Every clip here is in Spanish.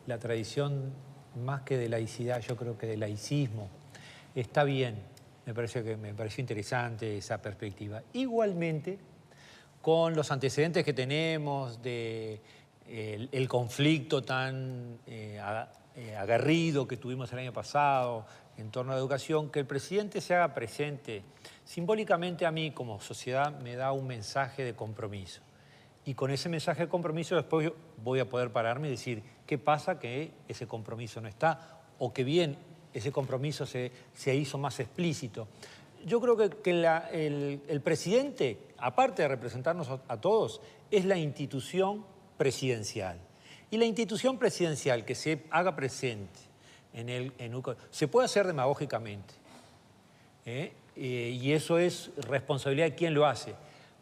la tradición, más que de laicidad, yo creo que de laicismo. Está bien, me pareció interesante esa perspectiva. Igualmente, con los antecedentes que tenemos de el conflicto tan aguerrido que tuvimos el año pasado en torno a la educación, que el presidente se haga presente simbólicamente a mí como sociedad me da un mensaje de compromiso. Y con ese mensaje de compromiso después yo voy a poder pararme y decir qué pasa que ese compromiso no está o que bien ese compromiso se hizo más explícito. Yo creo que el presidente, aparte de representarnos a todos, es la institución presidencial. Y la institución presidencial que se haga presente se puede hacer demagógicamente. Y eso es responsabilidad de quien lo hace.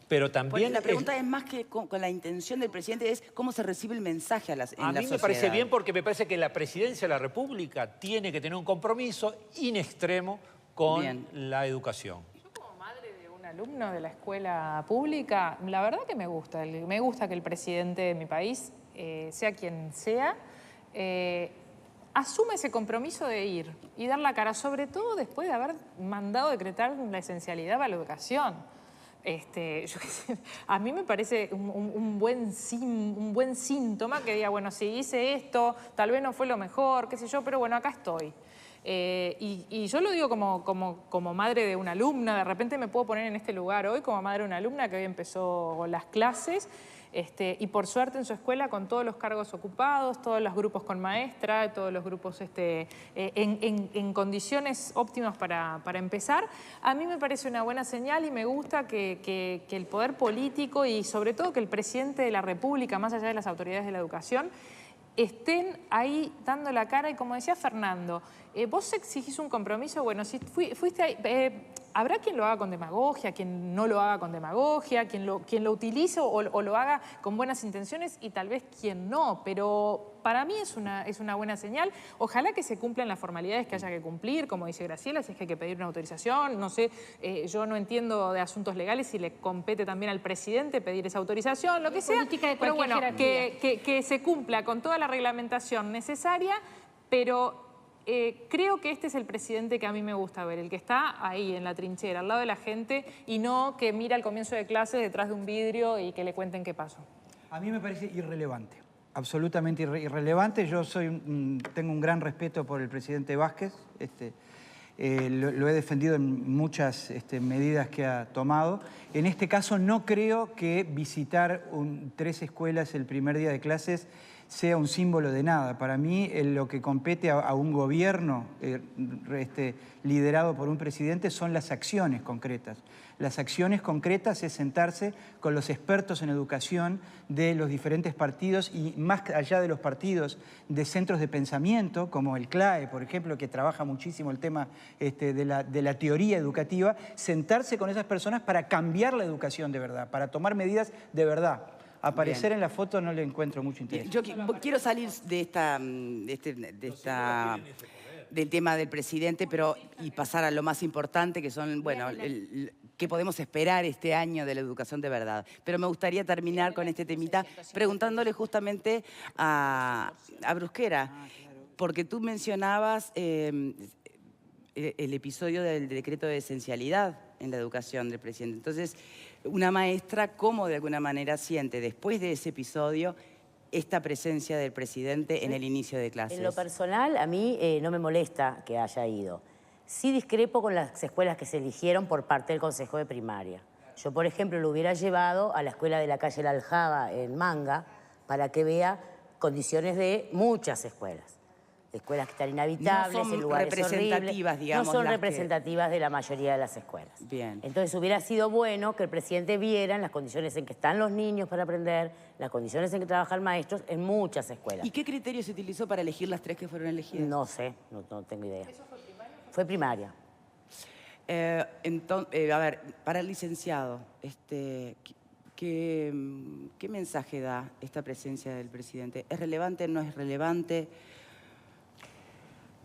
Pero también... La pregunta es más que con la intención del presidente, es cómo se recibe el mensaje en la sociedad. A mí me parece bien porque me parece que la presidencia de la República tiene que tener un compromiso in extremo con la educación. Yo como madre de un alumno de la escuela pública, la verdad que me gusta. Me gusta que el presidente de mi país, sea quien sea, asume ese compromiso de ir y dar la cara, sobre todo después de haber mandado decretar la esencialidad para la educación. A mí me parece un buen síntoma que diga, bueno, si hice esto, tal vez no fue lo mejor, qué sé yo, pero bueno, acá estoy. Y yo lo digo como madre de una alumna, de repente me puedo poner en este lugar hoy como madre de una alumna que hoy empezó las clases, y por suerte en su escuela con todos los cargos ocupados, todos los grupos con maestra, todos los grupos en condiciones óptimas para empezar. A mí me parece una buena señal y me gusta que el poder político y sobre todo que el presidente de la República, más allá de las autoridades de la educación, estén ahí dando la cara. Y como decía Fernando, vos exigís un compromiso, bueno, si fuiste ahí, habrá quien lo haga con demagogia, quien no lo haga con demagogia, quien lo utilice o lo haga con buenas intenciones y tal vez quien no, pero para mí es una buena señal. Ojalá que se cumplan las formalidades que haya que cumplir, como dice Graciela, si es que hay que pedir una autorización, no sé, yo no entiendo de asuntos legales si le compete también al presidente pedir esa autorización, lo que sea, pero bueno, que se cumpla con toda la reglamentación necesaria, pero creo que este es el presidente que a mí me gusta ver, el que está ahí en la trinchera, al lado de la gente y no que mira al comienzo de clase detrás de un vidrio y que le cuenten qué pasó. A mí me parece irrelevante, absolutamente irrelevante. Yo tengo un gran respeto por el presidente Vázquez, lo he defendido en muchas medidas que ha tomado. En este caso no creo que visitar 3 escuelas el primer día de clases sea un símbolo de nada. Para mí lo que compete a un gobierno liderado por un presidente son las acciones concretas. Las acciones concretas es sentarse con los expertos en educación de los diferentes partidos y más allá de los partidos, de centros de pensamiento como el CLAE, por ejemplo, que trabaja muchísimo el tema de la teoría educativa, sentarse con esas personas para cambiar la educación de verdad, para tomar medidas de verdad. Aparecer en la foto no le encuentro mucho interés. Yo quiero salir del tema del presidente, y pasar a lo más importante, que son, bueno, qué podemos esperar este año de la educación de verdad. Pero me gustaría terminar con este temita preguntándole justamente a Brusquera, porque tú mencionabas el episodio del decreto de esencialidad en la educación del presidente. Entonces, una maestra, ¿cómo de alguna manera siente después de ese episodio esta presencia del presidente en el inicio de clases? En lo personal, a mí no me molesta que haya ido. Sí discrepo con las escuelas que se eligieron por parte del Consejo de Primaria. Yo, por ejemplo, lo hubiera llevado a la escuela de la calle La Aljaba en Manga para que vea condiciones de muchas escuelas. Escuelas que están inhabitables, en lugares horribles. Digamos, no son representativas de la mayoría de las escuelas. Bien. Entonces hubiera sido bueno que el presidente viera las condiciones en que están los niños para aprender, las condiciones en que trabajan maestros en muchas escuelas. ¿Y qué criterio se utilizó para elegir las 3 que fueron elegidas? No sé, no tengo idea. ¿Eso fue primaria? Fue primaria. A ver, para el licenciado, ¿qué mensaje da esta presencia del presidente? ¿Es relevante, no es relevante?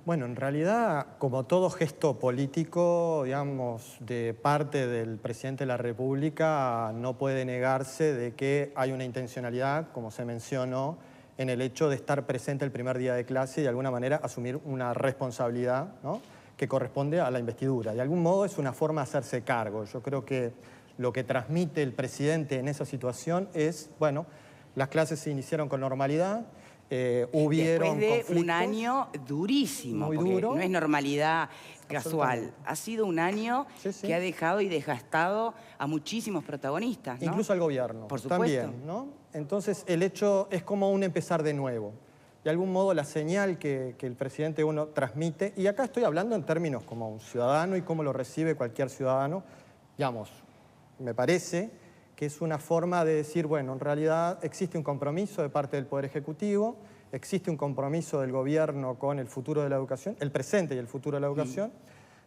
Bueno, en realidad, como todo gesto político, digamos, de parte del presidente de la República, no puede negarse de que hay una intencionalidad, como se mencionó, en el hecho de estar presente el primer día de clase y de alguna manera asumir una responsabilidad, ¿no?, que corresponde a la investidura. De algún modo es una forma de hacerse cargo. Yo creo que lo que transmite el presidente en esa situación es, bueno, las clases se iniciaron con normalidad, hubieron después de un conflictos, año durísimo, muy porque duro. no es normalidad casual. Absolutamente. Ha sido un año Sí, sí. que ha dejado y desgastado a muchísimos protagonistas, ¿no? Incluso al gobierno. Por supuesto. También, ¿no? Entonces, el hecho es como un empezar de nuevo. De algún modo, la señal que el presidente uno transmite, y acá estoy hablando en términos como un ciudadano y cómo lo recibe cualquier ciudadano, digamos, me parece que es una forma de decir, bueno, en realidad existe un compromiso de parte del Poder Ejecutivo, existe un compromiso del gobierno con el futuro de la educación, el presente y el futuro de la educación.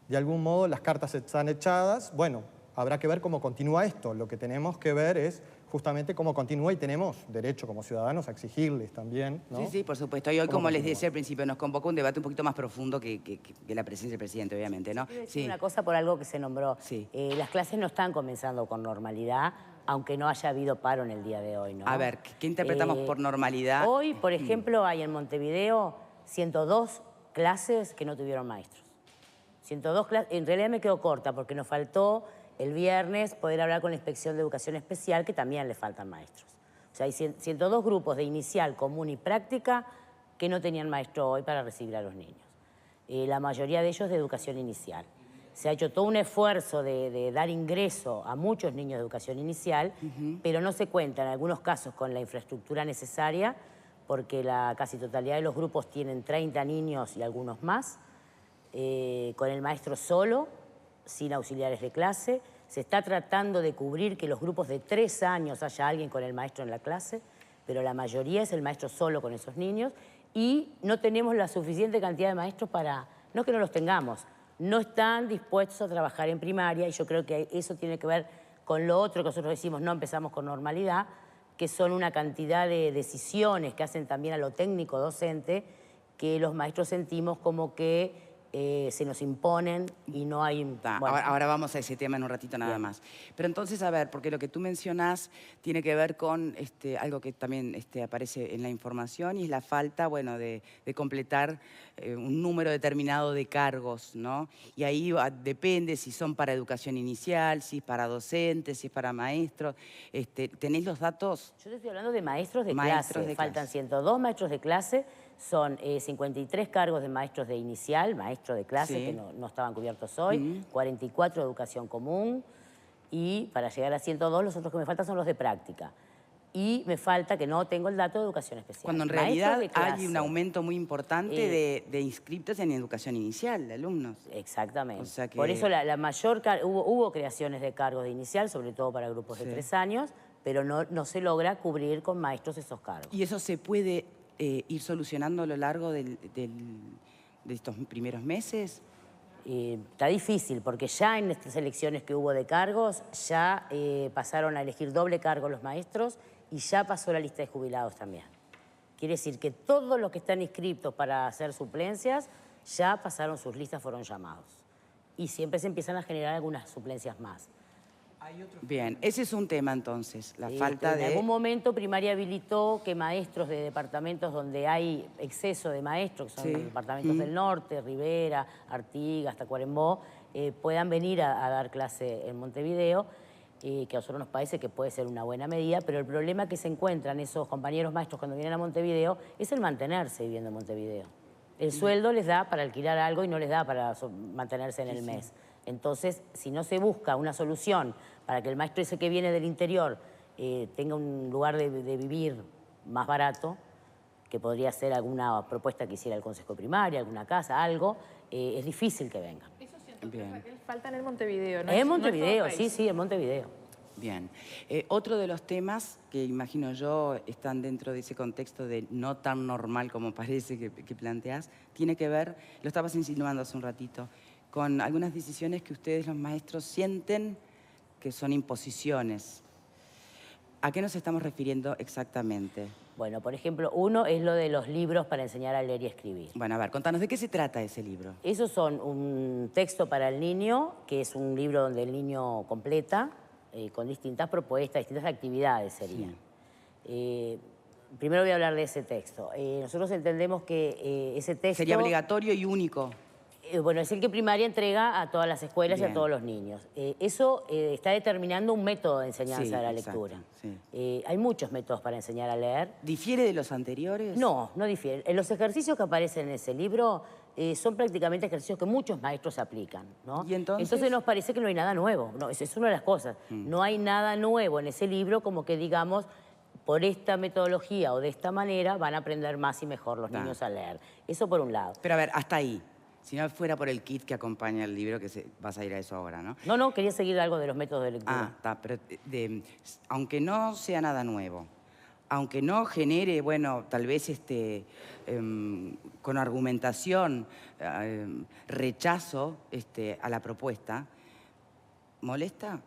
De algún modo las cartas están echadas. Bueno, habrá que ver cómo continúa esto. Lo que tenemos que ver es justamente cómo continúa y tenemos derecho como ciudadanos a exigirles también, ¿no? Sí, sí, por supuesto. Y hoy, ¿Cómo como les continúa? decía al principio, nos convocó un debate un poquito más profundo que la presencia del presidente, obviamente, ¿no? Quiero decir una cosa por algo que se nombró. Sí. Las clases no están comenzando con normalidad, aunque no haya habido paro en el día de hoy, ¿no? A ver, ¿qué interpretamos por normalidad? Hoy, por ejemplo, hay en Montevideo 102 clases que no tuvieron maestros. 102 clases, en realidad me quedo corta porque nos faltó el viernes poder hablar con la Inspección de Educación Especial, que también le faltan maestros. O sea, hay 102 grupos de inicial, común y práctica que no tenían maestro hoy para recibir a los niños. La mayoría de ellos de educación inicial. Se ha hecho todo un esfuerzo de dar ingreso a muchos niños de educación inicial, pero no se cuenta en algunos casos con la infraestructura necesaria, porque la casi totalidad de los grupos tienen 30 niños y algunos más, con el maestro solo, sin auxiliares de clase. Se está tratando de cubrir que los grupos de 3 años haya alguien con el maestro en la clase, pero la mayoría es el maestro solo con esos niños y no tenemos la suficiente cantidad de maestros para... No es que no los tengamos, no están dispuestos a trabajar en primaria y yo creo que eso tiene que ver con lo otro que nosotros decimos, no empezamos con normalidad, que son una cantidad de decisiones que hacen también a lo técnico docente, que los maestros sentimos como que se nos imponen y no hay... Bueno. Ahora vamos a ese tema en un ratito nada más. Pero entonces, a ver, porque lo que tú mencionás tiene que ver con algo que también aparece en la información y es la falta, bueno, de completar un número determinado de cargos, ¿no? Y ahí depende si son para educación inicial, si es para docentes, si es para maestros. ¿Tenés los datos? Yo te estoy hablando de maestros de Maestros clase. de Faltan clase. 102 maestros de clase, son 53 cargos de maestros de inicial, maestro de clase, Sí. que no estaban cubiertos hoy, 44 de educación común, y para llegar a 102 los otros que me faltan son los de práctica. Y me falta, que no tengo el dato de educación especial. Cuando en Maestros realidad de clase. hay un aumento muy importante de inscriptos en educación inicial, de alumnos. Exactamente. O sea que- Por eso la mayor... Hubo creaciones de cargos de inicial, sobre todo para grupos de 3 años, pero no se logra cubrir con maestros esos cargos. ¿Y eso se puede ir solucionando a lo largo de estos primeros meses? Está difícil, porque ya en estas elecciones que hubo de cargos, ya pasaron a elegir doble cargo los maestros y ya pasó la lista de jubilados también. Quiere decir que todos los que están inscritos para hacer suplencias ya pasaron sus listas, fueron llamados. Y siempre se empiezan a generar algunas suplencias más. Bien, ese es un tema entonces, la falta En de... algún momento Primaria habilitó que maestros de departamentos donde hay exceso de maestros, que son Sí. departamentos del norte, Rivera, Artigas, Tacuarembó, puedan venir a dar clase en Montevideo, que a nosotros nos parece que puede ser una buena medida, pero el problema que se encuentran esos compañeros maestros cuando vienen a Montevideo es el mantenerse viviendo en Montevideo. El sueldo les da para alquilar algo y no les da para mantenerse en el mes. Entonces, si no se busca una solución para que el maestro ese que viene del interior tenga un lugar de vivir más barato, que podría ser alguna propuesta que hiciera el Consejo de Primaria, alguna casa, algo, es difícil que vengan. Eso siento que Bien. Raquel, falta en el Montevideo, ¿no? En No es todo el Montevideo, país. sí, en Montevideo. Bien. Otro de los temas que imagino yo están dentro de ese contexto de no tan normal como parece que planteás, tiene que ver, lo estabas insinuando hace un ratito, con algunas decisiones que ustedes los maestros sienten que son imposiciones. ¿A qué nos estamos refiriendo exactamente? Bueno, por ejemplo, uno es lo de los libros para enseñar a leer y escribir. Bueno, a ver, contanos, ¿de qué se trata ese libro? Esos son un texto para el niño, que es un libro donde el niño completa, con distintas propuestas, distintas actividades serían. Primero voy a hablar de ese texto. Nosotros entendemos que ese texto... Sería obligatorio y único. Bueno, es el que primaria entrega a todas las escuelas Bien. y a todos los niños. Eso está determinando un método de enseñanza Sí, de la exacto, lectura. sí. Hay muchos métodos para enseñar a leer. ¿Difiere de los anteriores? No, no difiere. Los ejercicios que aparecen en ese libro son prácticamente ejercicios que muchos maestros aplican, ¿no? ¿Y entonces? Entonces nos parece que no hay nada nuevo. No, esa es una de las cosas. No hay nada nuevo en ese libro como que digamos, por esta metodología o de esta manera van a aprender más y mejor los niños a leer. Eso por un lado. Pero a ver, hasta ahí. Si no fuera por el kit que acompaña el libro, vas a ir a eso ahora, ¿no? No, quería seguir algo de los métodos de lectura. Ah, está, pero aunque no sea nada nuevo, aunque no genere, bueno, tal vez con argumentación, rechazo a la propuesta, ¿molesta?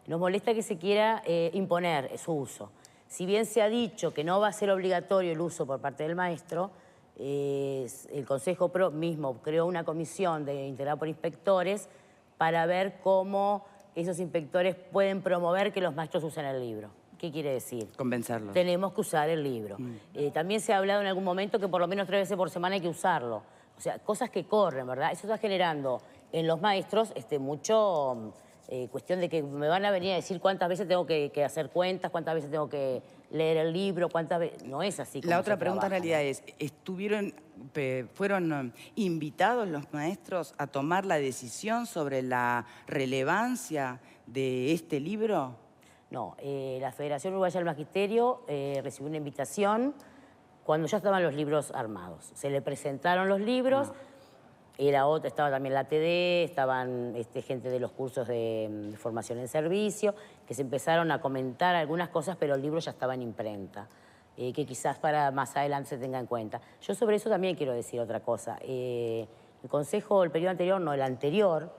Nos molesta que se quiera imponer su uso. Si bien se ha dicho que no va a ser obligatorio el uso por parte del maestro, el Consejo Pro mismo creó una comisión integrada por inspectores para ver cómo esos inspectores pueden promover que los maestros usen el libro. ¿Qué quiere decir? Convencerlos. Tenemos que usar el libro. También se ha hablado en algún momento que por lo menos 3 veces por semana hay que usarlo. O sea, cosas que corren, ¿verdad? Eso está generando en los maestros mucho cuestión de que me van a venir a decir cuántas veces tengo que hacer cuentas, cuántas veces tengo que leer el libro, cuántas veces... No es así como La otra se pregunta en trabaja, realidad es, ¿fueron invitados los maestros a tomar la decisión sobre la relevancia de este libro? No, la Federación Uruguaya del Magisterio recibió una invitación cuando ya estaban los libros armados. Se le presentaron los libros, estaba también la TD, estaban gente de los cursos de formación en servicio, que se empezaron a comentar algunas cosas, pero el libro ya estaba en imprenta, que quizás para más adelante se tenga en cuenta. Yo sobre eso también quiero decir otra cosa. El Consejo, el periodo anterior, no, el anterior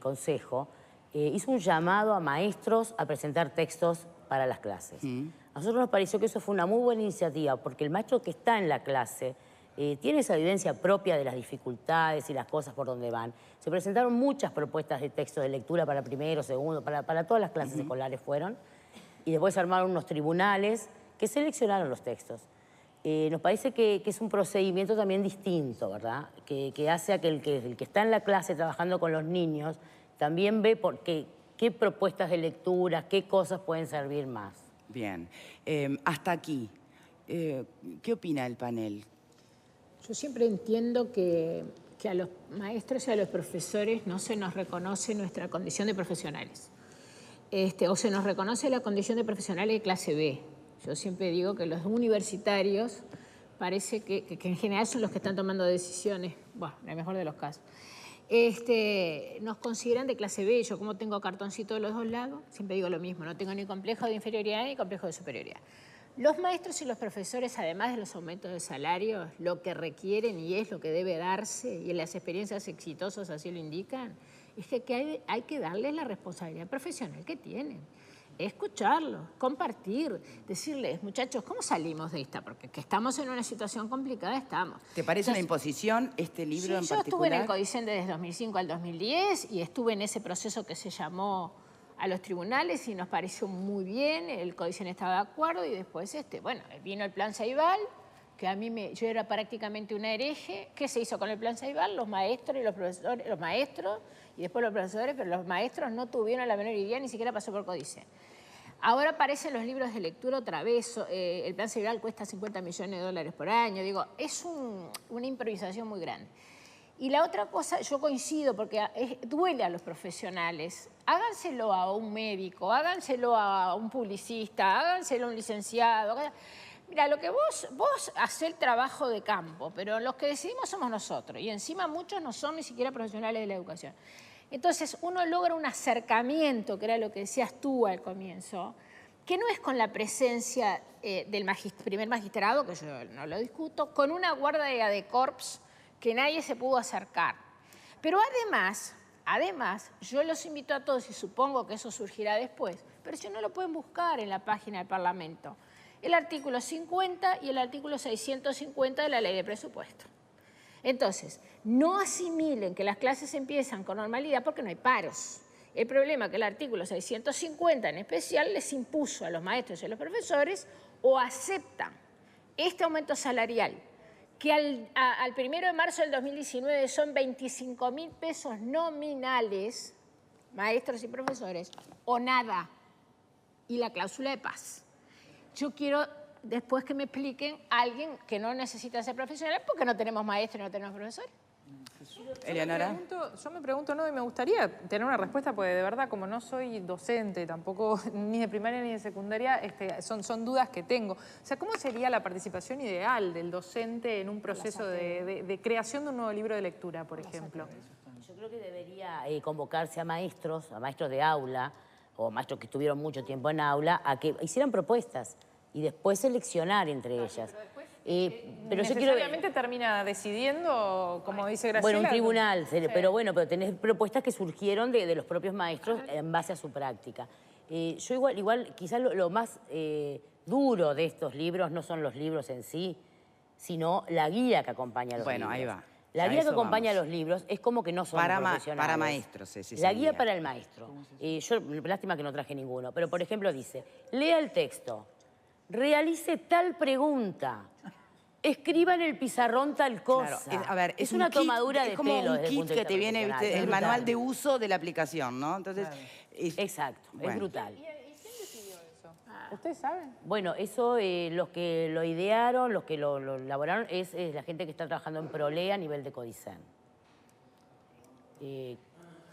Consejo, hizo un llamado a maestros a presentar textos para las clases. A nosotros nos pareció que eso fue una muy buena iniciativa, porque el maestro que está en la clase tiene esa vivencia propia de las dificultades y las cosas por donde van. Se presentaron muchas propuestas de texto de lectura para primero, segundo, para todas las clases escolares fueron, y después se armaron unos tribunales que seleccionaron los textos. Nos parece que es un procedimiento también distinto, ¿verdad? Que hace a que el que está en la clase trabajando con los niños también ve qué propuestas de lectura, qué cosas pueden servir más. Bien. Hasta aquí, ¿qué opina el panel? Yo siempre entiendo que a los maestros y a los profesores no se nos reconoce nuestra condición de profesionales. O se nos reconoce la condición de profesionales de clase B. Yo siempre digo que los universitarios parece que en general son los que están tomando decisiones, bueno, en el mejor de los casos. Nos consideran de clase B. Yo, como tengo cartoncito de los dos lados, siempre digo lo mismo, no tengo ni complejo de inferioridad ni complejo de superioridad. Los maestros y los profesores, además de los aumentos de salario, lo que requieren y es lo que debe darse, y las experiencias exitosas así lo indican, es que hay que darles la responsabilidad profesional que tienen. Escucharlos, compartir, decirles, muchachos, ¿cómo salimos de esta? Porque que estamos en una situación complicada, estamos. ¿Te parece una imposición este libro en yo particular? estuve en el Codicen desde 2005 al 2010 y estuve en ese proceso que se llamó a los tribunales y nos pareció muy bien, el Codicen estaba de acuerdo y después, bueno, vino el Plan Ceibal, que a mí yo era prácticamente una hereje. ¿Qué se hizo con el Plan Ceibal? Los maestros y los profesores, los maestros y después los profesores, pero los maestros no tuvieron la menor idea, ni siquiera pasó por Codicen. Ahora aparecen los libros de lectura otra vez, el Plan Ceibal cuesta $50 millones por año, digo, es una improvisación muy grande. Y la otra cosa, yo coincido, porque duele a los profesionales. Háganselo a un médico, háganselo a un publicista, háganselo a un licenciado. Mira, lo que vos hacés el trabajo de campo, pero los que decidimos somos nosotros. Y encima muchos no son ni siquiera profesionales de la educación. Entonces uno logra un acercamiento, que era lo que decías tú al comienzo, que no es con la presencia del primer magistrado, que yo no lo discuto, con una guardia de corps que nadie se pudo acercar. Pero además, yo los invito a todos, y supongo que eso surgirá después, pero si no lo pueden buscar en la página del Parlamento, el artículo 50 y el artículo 650 de la Ley de Presupuesto. Entonces, no asimilen que las clases empiezan con normalidad porque no hay paros. El problema es que el artículo 650 en especial les impuso a los maestros y a los profesores o aceptan este aumento salarial, que al 1 de marzo del 2019 son 25.000 pesos nominales, maestros y profesores, o nada, y la cláusula de paz. Yo quiero después que me expliquen a alguien que no necesita ser profesional porque no tenemos maestros y no tenemos profesores. Eleonora. Yo me pregunto, no, y me gustaría tener una respuesta, porque de verdad, como no soy docente, tampoco ni de primaria ni de secundaria, son dudas que tengo. O sea, ¿cómo sería la participación ideal del docente en un proceso de creación de un nuevo libro de lectura, por ejemplo? Yo creo que debería convocarse a maestros de aula, o maestros que estuvieron mucho tiempo en aula, a que hicieran propuestas y después seleccionar entre ellas. Pero necesariamente termina decidiendo, como dice Graciela. Bueno, un tribunal, sí. pero tenés propuestas que surgieron de los propios maestros en base a su práctica. Yo igual quizás lo más duro de estos libros no son los libros en sí, sino la guía que acompaña a los libros. Bueno, ahí va. La guía que acompaña a los libros es como que no son profesionales. Para maestros. La guía para el maestro. Yo, lástima que no traje ninguno, pero por ejemplo dice, lea el texto, realice tal pregunta, escriba en el pizarrón tal cosa. Claro, a ver, es una tomadura de pelo. Es como un kit que te viene, ¿viste? El manual de uso de la aplicación, ¿no? Entonces, exacto, es brutal. ¿Y quién decidió eso? ¿Ustedes saben? Bueno, eso los que lo idearon, los que lo elaboraron, es la gente que está trabajando en Prolea a nivel de Codicen. Que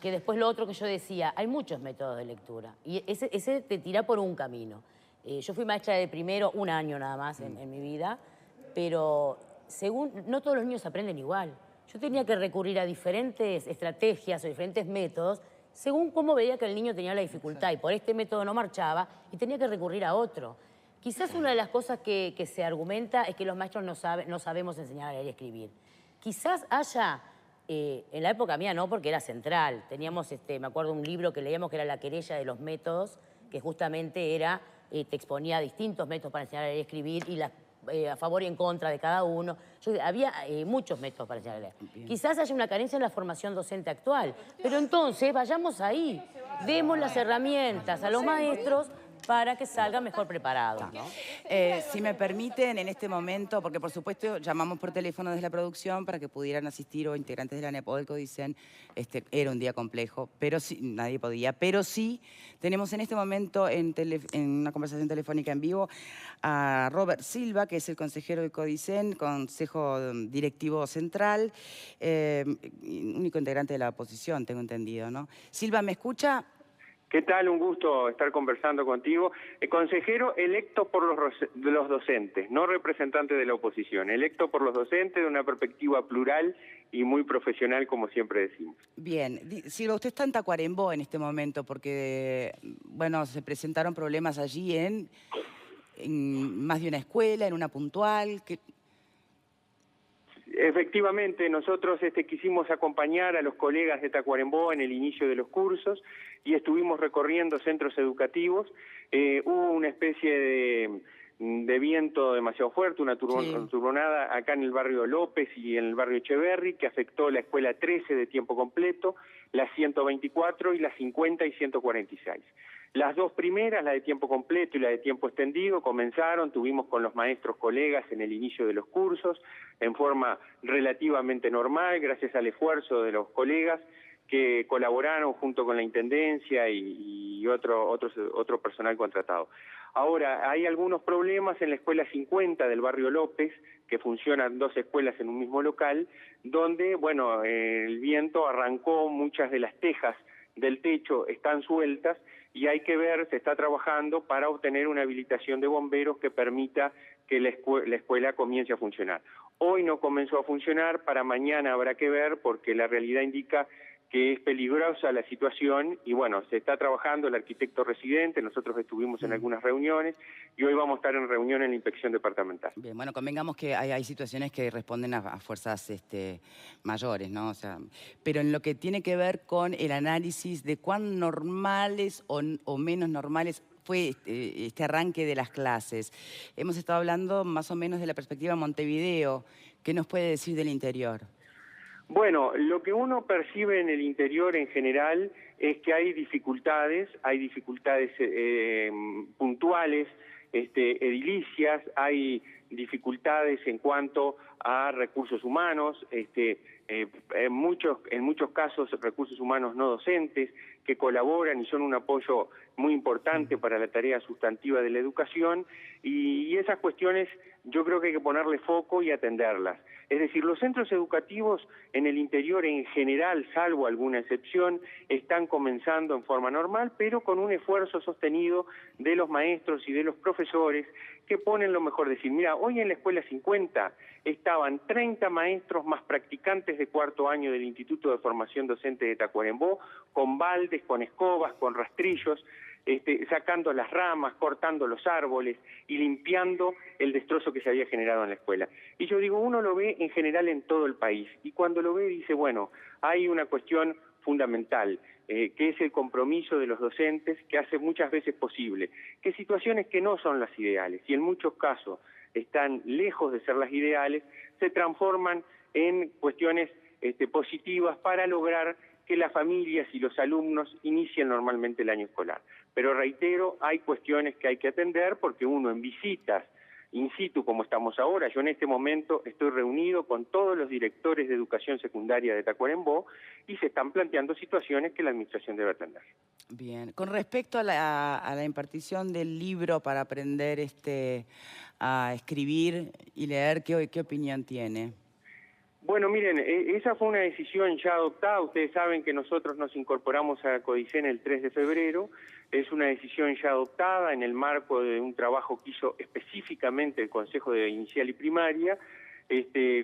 después lo otro que yo decía, hay muchos métodos de lectura y ese te tira por un camino. Yo fui maestra de primero un año nada más en mi vida, pero no todos los niños aprenden igual. Yo tenía que recurrir a diferentes estrategias o diferentes métodos según cómo veía que el niño tenía la dificultad y por este método no marchaba y tenía que recurrir a otro. Quizás una de las cosas que se argumenta es que los maestros no sabemos enseñar a leer y escribir. Quizás haya, en la época mía no, porque era central. Teníamos, me acuerdo, un libro que leíamos que era La querella de los métodos, que justamente te exponía distintos métodos para enseñar a leer y escribir y a favor y en contra de cada uno. Había muchos métodos para enseñar a leer. Bien. Quizás haya una carencia en la formación docente actual, pero entonces vayamos ahí, demos las herramientas a los maestros para que salgan mejor preparados, ¿no? Si me permiten, en este momento, porque por supuesto llamamos por teléfono desde la producción para que pudieran asistir o integrantes de la NEPO del Codicen, era un día complejo, pero sí, nadie podía, pero sí tenemos en este momento en una conversación telefónica en vivo a Robert Silva, que es el consejero del Codicen, Consejo Directivo Central, único integrante de la oposición, tengo entendido, ¿no? Silva, ¿me escucha? ¿Qué tal? Un gusto estar conversando contigo. Consejero electo por los docentes, no representante de la oposición, electo por los docentes de una perspectiva plural y muy profesional, como siempre decimos. Bien. Silva, usted está en Tacuarembó en este momento porque, bueno, se presentaron problemas allí en más de una escuela, en una puntual. Efectivamente, nosotros quisimos acompañar a los colegas de Tacuarembó en el inicio de los cursos y estuvimos recorriendo centros educativos. Hubo una especie de viento demasiado fuerte, una turbonada acá en el barrio López y en el barrio Echeverri, que afectó la escuela 13 de tiempo completo, la 124 y la 50 y 146. Las dos primeras, la de tiempo completo y la de tiempo extendido, tuvimos con los maestros colegas en el inicio de los cursos, en forma relativamente normal, gracias al esfuerzo de los colegas que colaboraron junto con la Intendencia y otro personal contratado. Ahora, hay algunos problemas en la escuela 50 del barrio López, que funcionan dos escuelas en un mismo local, donde, bueno, el viento arrancó muchas de las tejas del techo, están sueltas, y hay que ver, se está trabajando para obtener una habilitación de bomberos que permita que la escuela comience a funcionar. Hoy no comenzó a funcionar, para mañana habrá que ver, porque la realidad indica que es peligrosa la situación y bueno, se está trabajando el arquitecto residente, nosotros estuvimos en algunas reuniones y hoy vamos a estar en reunión en la inspección departamental. Bien, bueno, convengamos que hay situaciones que responden a fuerzas mayores, ¿no? O sea, pero en lo que tiene que ver con el análisis de cuán normales o menos normales fue este arranque de las clases. Hemos estado hablando más o menos de la perspectiva de Montevideo. ¿Qué nos puede decir del interior? Bueno, lo que uno percibe en el interior en general es que hay dificultades puntuales edilicias, hay dificultades en cuanto a recursos humanos, en muchos casos recursos humanos no docentes que colaboran y son un apoyo muy importante para la tarea sustantiva de la educación, y esas cuestiones yo creo que hay que ponerle foco y atenderlas. Es decir, los centros educativos en el interior en general, salvo alguna excepción, están comenzando en forma normal, pero con un esfuerzo sostenido de los maestros y de los profesores que ponen lo mejor de sí. Mira, hoy en la Escuela 50 estaban 30 maestros más practicantes de cuarto año del Instituto de Formación Docente de Tacuarembó, con baldes, con escobas, con rastrillos, sacando las ramas, cortando los árboles y limpiando el destrozo que se había generado en la escuela. Y yo digo, uno lo ve en general en todo el país, y cuando lo ve dice, bueno, hay una cuestión fundamental, que es el compromiso de los docentes, que hace muchas veces posible que situaciones que no son las ideales, y en muchos casos están lejos de ser las ideales, se transforman en cuestiones positivas para lograr que las familias y los alumnos inicien normalmente el año escolar. Pero reitero, hay cuestiones que hay que atender porque uno en visitas in situ, como estamos ahora, yo en este momento estoy reunido con todos los directores de educación secundaria de Tacuarembó y se están planteando situaciones que la administración debe atender. Bien, con respecto a la impartición del libro para aprender a escribir y leer, ¿qué opinión tiene? Bueno, miren, esa fue una decisión ya adoptada. Ustedes saben que nosotros nos incorporamos a CODICEN el 3 de febrero. Es una decisión ya adoptada en el marco de un trabajo que hizo específicamente el Consejo de Inicial y Primaria,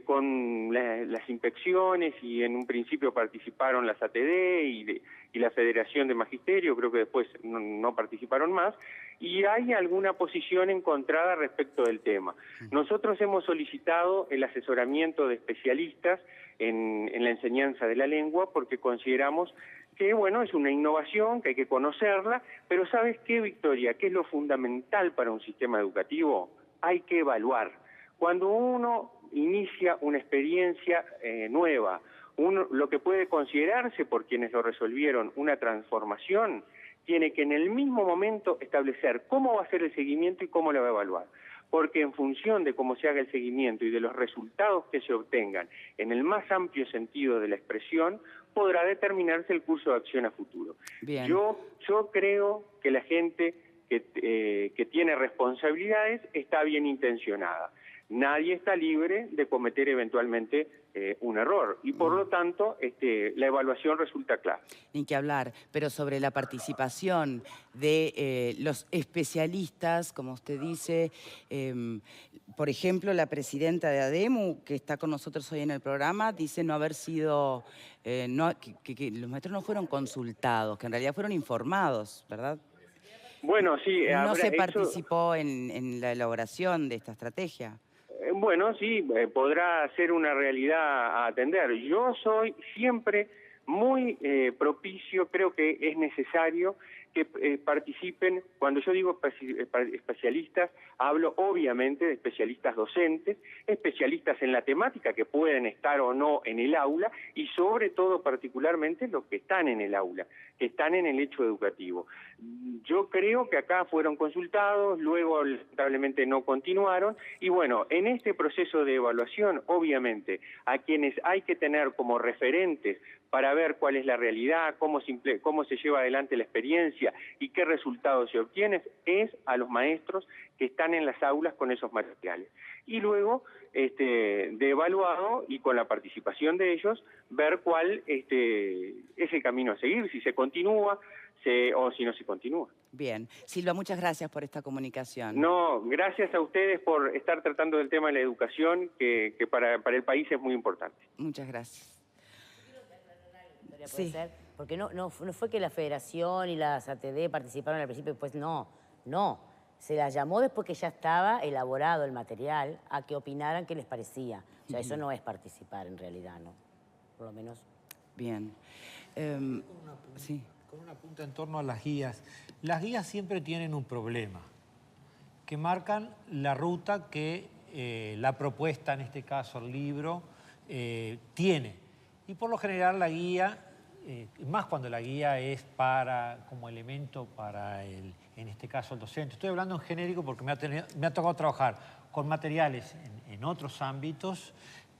con las inspecciones, y en un principio participaron las ATD y la Federación de Magisterio, creo que después no participaron más, y hay alguna posición encontrada respecto del tema. Nosotros hemos solicitado el asesoramiento de especialistas en la enseñanza de la lengua porque consideramos que, bueno, es una innovación, que hay que conocerla, pero ¿sabes qué, Victoria? ¿Qué es lo fundamental para un sistema educativo? Hay que evaluar. Cuando uno inicia una experiencia nueva, lo que puede considerarse por quienes lo resolvieron una transformación, tiene que en el mismo momento establecer cómo va a ser el seguimiento y cómo lo va a evaluar. Porque en función de cómo se haga el seguimiento y de los resultados que se obtengan en el más amplio sentido de la expresión, podrá determinarse el curso de acción a futuro. Bien. Yo creo que la gente que tiene responsabilidades está bien intencionada. Nadie está libre de cometer eventualmente un error y por lo tanto la evaluación resulta clara. Ni que hablar, pero sobre la participación de los especialistas, como usted dice, por ejemplo, la presidenta de ADEMU, que está con nosotros hoy en el programa, dice no haber sido, que los maestros no fueron consultados, que en realidad fueron informados, ¿verdad? Bueno, sí. No se participó en la elaboración de esta estrategia. Bueno, sí, podrá ser una realidad a atender. Yo soy siempre muy propicio, creo que es necesario que participen. Cuando yo digo especialistas, hablo obviamente de especialistas docentes, especialistas en la temática que pueden estar o no en el aula y sobre todo particularmente los que están en el aula, que están en el hecho educativo. Yo creo que acá fueron consultados, luego lamentablemente no continuaron y bueno, en este proceso de evaluación obviamente a quienes hay que tener como referentes para ver cuál es la realidad, cómo se lleva adelante la experiencia y qué resultados se obtienen, es a los maestros que están en las aulas con esos materiales. Y luego, de evaluado y con la participación de ellos, ver cuál es el camino a seguir, si se continúa o si no se continúa. Bien. Silva, muchas gracias por esta comunicación. No, gracias a ustedes por estar tratando del tema de la educación, que para el país es muy importante. Muchas gracias. ¿Puede Sí. ser? Porque no fue que la Federación y las ATD participaron al principio y después no. Se las llamó después que ya estaba elaborado el material a que opinaran qué les parecía. O sea, eso no es participar en realidad, ¿no? Por lo menos. Bien. Sí. Con una punta en torno a las guías. Las guías siempre tienen un problema, que marcan la ruta que la propuesta, en este caso el libro, tiene. Y por lo general la guía más cuando la guía es como elemento para, en este caso, el docente. Estoy hablando en genérico porque me ha tocado trabajar con materiales en otros ámbitos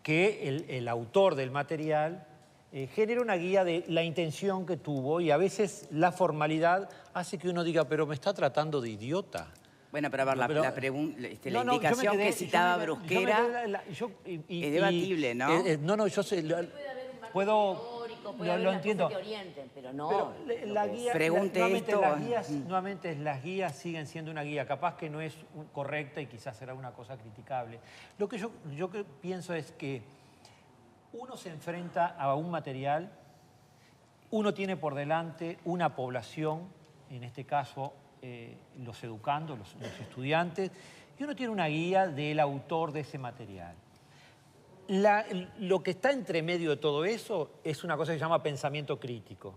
que el autor del material genera una guía de la intención que tuvo y a veces la formalidad hace que uno diga, pero me está tratando de idiota. Bueno, pero a ver, la indicación que citaba Brusquera es debatible, ¿no? Yo sé, puedo... Lo entiendo. Que orienten, pero no. Pero la guía, nuevamente las guías siguen siendo una guía. Capaz que no es correcta y quizás será una cosa criticable. Lo que yo pienso es que uno se enfrenta a un material, uno tiene por delante una población, en este caso los educandos, los estudiantes, y uno tiene una guía del autor de ese material. Lo que está entre medio de todo eso es una cosa que se llama pensamiento crítico,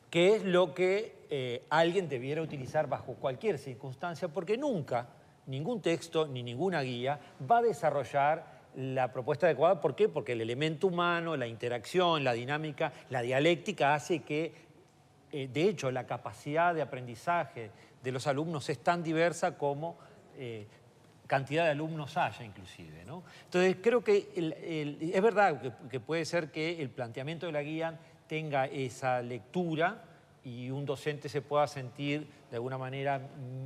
que es lo que alguien debiera utilizar bajo cualquier circunstancia, porque nunca ningún texto ni ninguna guía va a desarrollar la propuesta adecuada. ¿Por qué? Porque el elemento humano, la interacción, la dinámica, la dialéctica hace que, de hecho, la capacidad de aprendizaje de los alumnos es tan diversa como cantidad de alumnos haya, inclusive, ¿no? Entonces, creo que es verdad que puede ser que el planteamiento de la guía tenga esa lectura y un docente se pueda sentir de alguna manera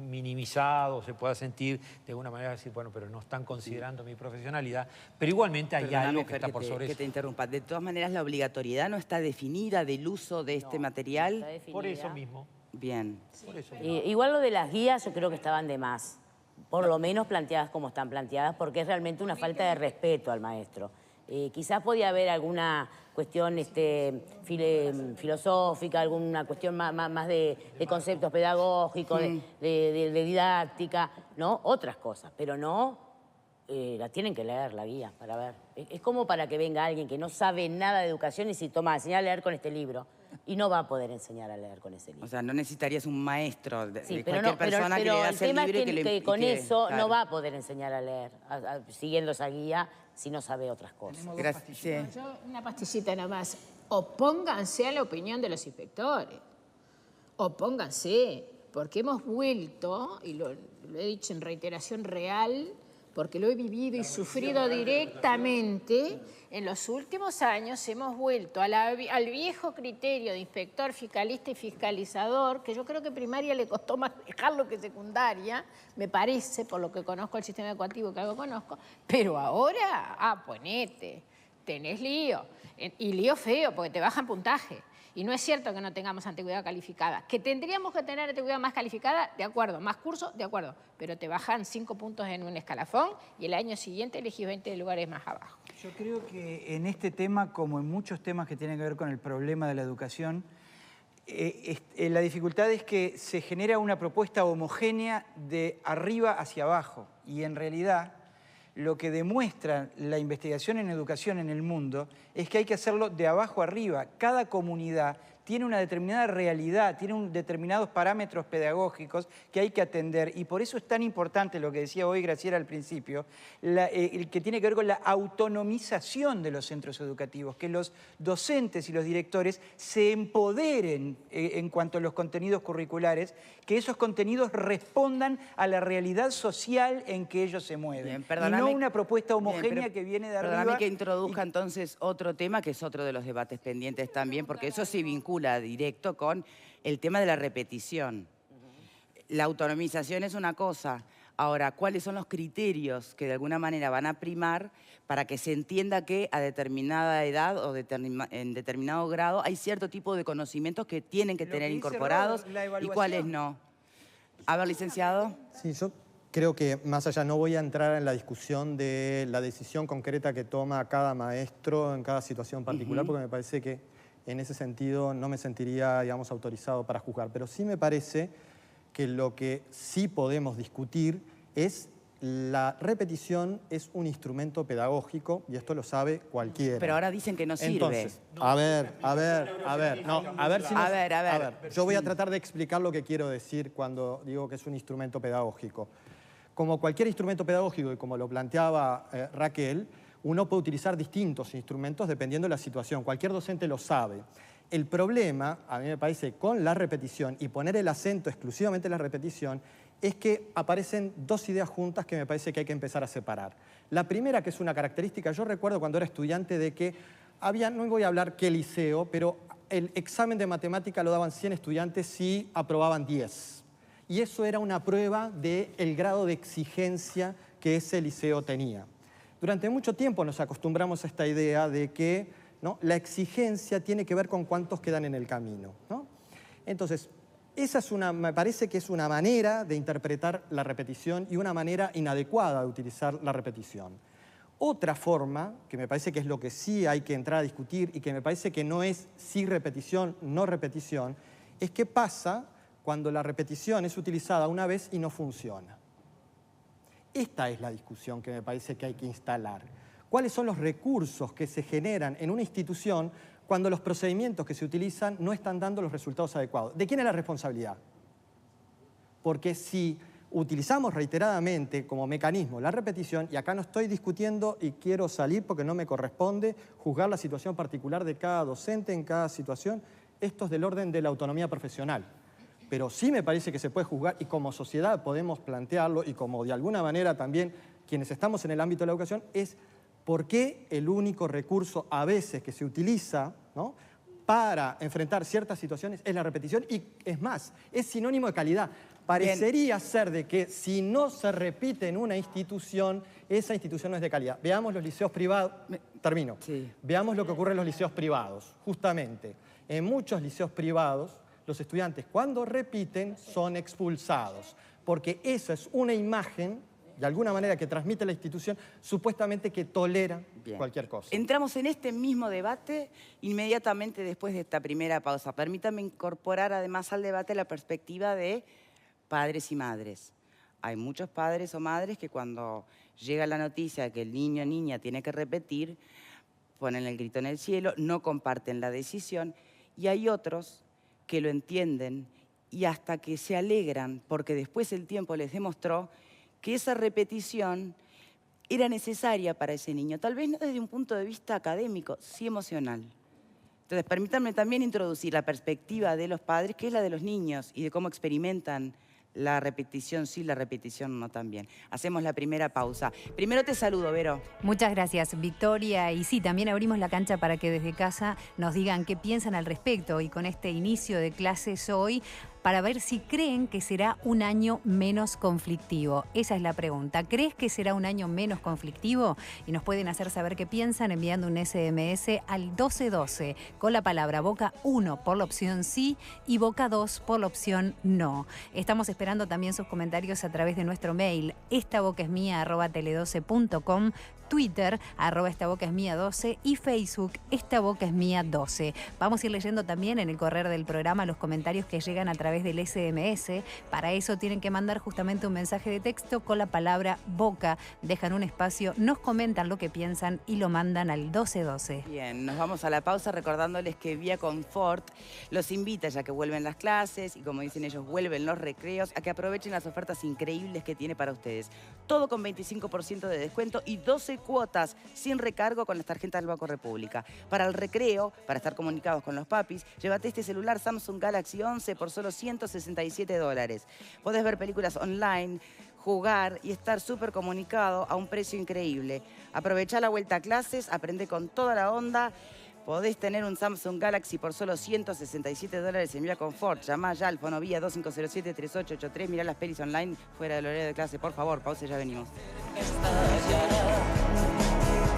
minimizado, se pueda sentir de alguna manera decir, bueno, pero no están considerando mi profesionalidad, pero igualmente hay algo que está por sobre eso. Que te interrumpa. De todas maneras, la obligatoriedad no está definida del uso de este material. Por eso mismo. Bien. Por eso mismo. Igual lo de las guías yo creo que estaban de más. Por lo menos planteadas como están planteadas, porque es realmente una falta de respeto al maestro. Quizás podía haber alguna cuestión filosófica, alguna cuestión más de conceptos pedagógicos, de didáctica, ¿no? Otras cosas, pero no la tienen que leer, la guía, para ver. Es como para que venga alguien que no sabe nada de educación y si toma, enseñar a leer con este libro. Y no va a poder enseñar a leer con ese libro. O sea, no necesitarías un maestro de sí, cualquier persona que le das el libro y que con eso no va a poder enseñar a leer, siguiendo esa guía, si no sabe otras cosas. Gracias. Yo, una pastillita nomás. Opónganse a la opinión de los inspectores. Opónganse, porque hemos vuelto, y lo he dicho en reiteración real, porque lo he vivido y sufrido directamente, en los últimos años hemos vuelto al viejo criterio de inspector, fiscalista y fiscalizador, que yo creo que primaria le costó más dejarlo que secundaria, me parece, por lo que conozco el sistema educativo que algo conozco, pero ahora, ponete, tenés lío, y lío feo, porque te bajan puntaje. Y no es cierto que no tengamos antigüedad calificada. Que tendríamos que tener antigüedad más calificada, de acuerdo. Más cursos, de acuerdo. Pero te bajan 5 puntos en un escalafón y el año siguiente elegís 20 lugares más abajo. Yo creo que en este tema, como en muchos temas que tienen que ver con el problema de la educación, la dificultad es que se genera una propuesta homogénea de arriba hacia abajo. Y en realidad, lo que demuestra la investigación en educación en el mundo es que hay que hacerlo de abajo arriba. Cada comunidad tiene una determinada realidad, tiene determinados parámetros pedagógicos que hay que atender y por eso es tan importante lo que decía hoy Graciela al principio, el que tiene que ver con la autonomización de los centros educativos, que los docentes y los directores se empoderen en cuanto a los contenidos curriculares, que esos contenidos respondan a la realidad social en que ellos se mueven. Bien, y no una propuesta homogénea que viene de arriba. Perdóname que introduzca entonces otro tema, que es otro de los debates pendientes también, porque eso se vincula directo con el tema de la repetición. La autonomización es una cosa. Ahora, ¿cuáles son los criterios que de alguna manera van a primar para que se entienda que a determinada edad o en determinado grado hay cierto tipo de conocimientos que tienen que tener incorporados y cuáles no? A ver, licenciado. Sí, yo creo que más allá, no voy a entrar en la discusión de la decisión concreta que toma cada maestro en cada situación particular, porque me parece que en ese sentido no me sentiría, digamos, autorizado para juzgar. Pero sí me parece que lo que sí podemos discutir es la repetición es un instrumento pedagógico y esto lo sabe cualquiera. Pero ahora dicen que no sirve. Entonces, a ver, yo voy a tratar de explicar lo que quiero decir cuando digo que es un instrumento pedagógico. Como cualquier instrumento pedagógico y como lo planteaba Raquel, uno puede utilizar distintos instrumentos dependiendo de la situación. Cualquier docente lo sabe. El problema, a mí me parece, con la repetición y poner el acento exclusivamente en la repetición, es que aparecen dos ideas juntas que me parece que hay que empezar a separar. La primera, que es una característica, yo recuerdo cuando era estudiante de que había, no voy a hablar qué liceo, pero el examen de matemática lo daban 100 estudiantes si aprobaban 10. Y eso era una prueba del grado de exigencia que ese liceo tenía. Durante mucho tiempo nos acostumbramos a esta idea de que, ¿no?, la exigencia tiene que ver con cuántos quedan en el camino, ¿no? Entonces, esa es me parece que es una manera de interpretar la repetición y una manera inadecuada de utilizar la repetición. Otra forma, que me parece que es lo que sí hay que entrar a discutir y que me parece que no es sí repetición, no repetición, es qué pasa cuando la repetición es utilizada una vez y no funciona. Esta es la discusión que me parece que hay que instalar. ¿Cuáles son los recursos que se generan en una institución cuando los procedimientos que se utilizan no están dando los resultados adecuados? ¿De quién es la responsabilidad? Porque si utilizamos reiteradamente como mecanismo la repetición, y acá no estoy discutiendo y quiero salir porque no me corresponde juzgar la situación particular de cada docente en cada situación, esto es del orden de la autonomía profesional. Pero sí me parece que se puede juzgar y como sociedad podemos plantearlo y como de alguna manera también quienes estamos en el ámbito de la educación es por qué el único recurso a veces que se utiliza, ¿no?, para enfrentar ciertas situaciones es la repetición y es más, es sinónimo de calidad. Parecería ser de que si no se repite en una institución, esa institución no es de calidad. Veamos los liceos privados, termino, sí. Veamos lo que ocurre en los liceos privados, justamente. En muchos liceos privados, los estudiantes cuando repiten son expulsados, porque esa es una imagen, de alguna manera, que transmite la institución, supuestamente que tolera cualquier cosa. Entramos en este mismo debate inmediatamente después de esta primera pausa. Permítame incorporar además al debate la perspectiva de padres y madres. Hay muchos padres o madres que cuando llega la noticia de que el niño o niña tiene que repetir, ponen el grito en el cielo, no comparten la decisión, y hay otros que lo entienden y hasta que se alegran porque después el tiempo les demostró que esa repetición era necesaria para ese niño, tal vez no desde un punto de vista académico, sí emocional. Entonces, permítanme también introducir la perspectiva de los padres, que es la de los niños y de cómo experimentan la repetición sí, la repetición no también. Hacemos la primera pausa. Primero te saludo, Vero. Muchas gracias, Victoria. Y sí, también abrimos la cancha para que desde casa nos digan qué piensan al respecto. Y con este inicio de clases hoy, para ver si creen que será un año menos conflictivo. Esa es la pregunta. ¿Crees que será un año menos conflictivo? Y nos pueden hacer saber qué piensan enviando un SMS al 1212 con la palabra Boca 1 por la opción sí y Boca 2 por la opción no. Estamos esperando también sus comentarios a través de nuestro mail estabocaesmia@tele12.com, Twitter, @estabocaesmia12 y Facebook, estabocaesmia12. Vamos a ir leyendo también en el correr del programa los comentarios que llegan a través del SMS. Para eso tienen que mandar justamente un mensaje de texto con la palabra Boca. Dejan un espacio, nos comentan lo que piensan y lo mandan al 1212. Bien, nos vamos a la pausa recordándoles que Vía Confort los invita, ya que vuelven las clases y como dicen ellos, vuelven los recreos, a que aprovechen las ofertas increíbles que tiene para ustedes. Todo con 25% de descuento y 12 cuotas sin recargo con las tarjetas del Banco República. Para el recreo, para estar comunicados con los papis, llévate este celular Samsung Galaxy 11 por solo $167. Podés ver películas online, jugar y estar súper comunicado a un precio increíble. Aprovechá la vuelta a clases, aprende con toda la onda. Podés tener un Samsung Galaxy por solo $167 en Vía Confort. Llamá ya al fono Vía 2507-3883. Mirá las pelis online fuera del horario de clase. Por favor, pausa y ya venimos.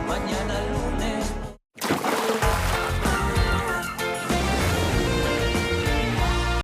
Mañana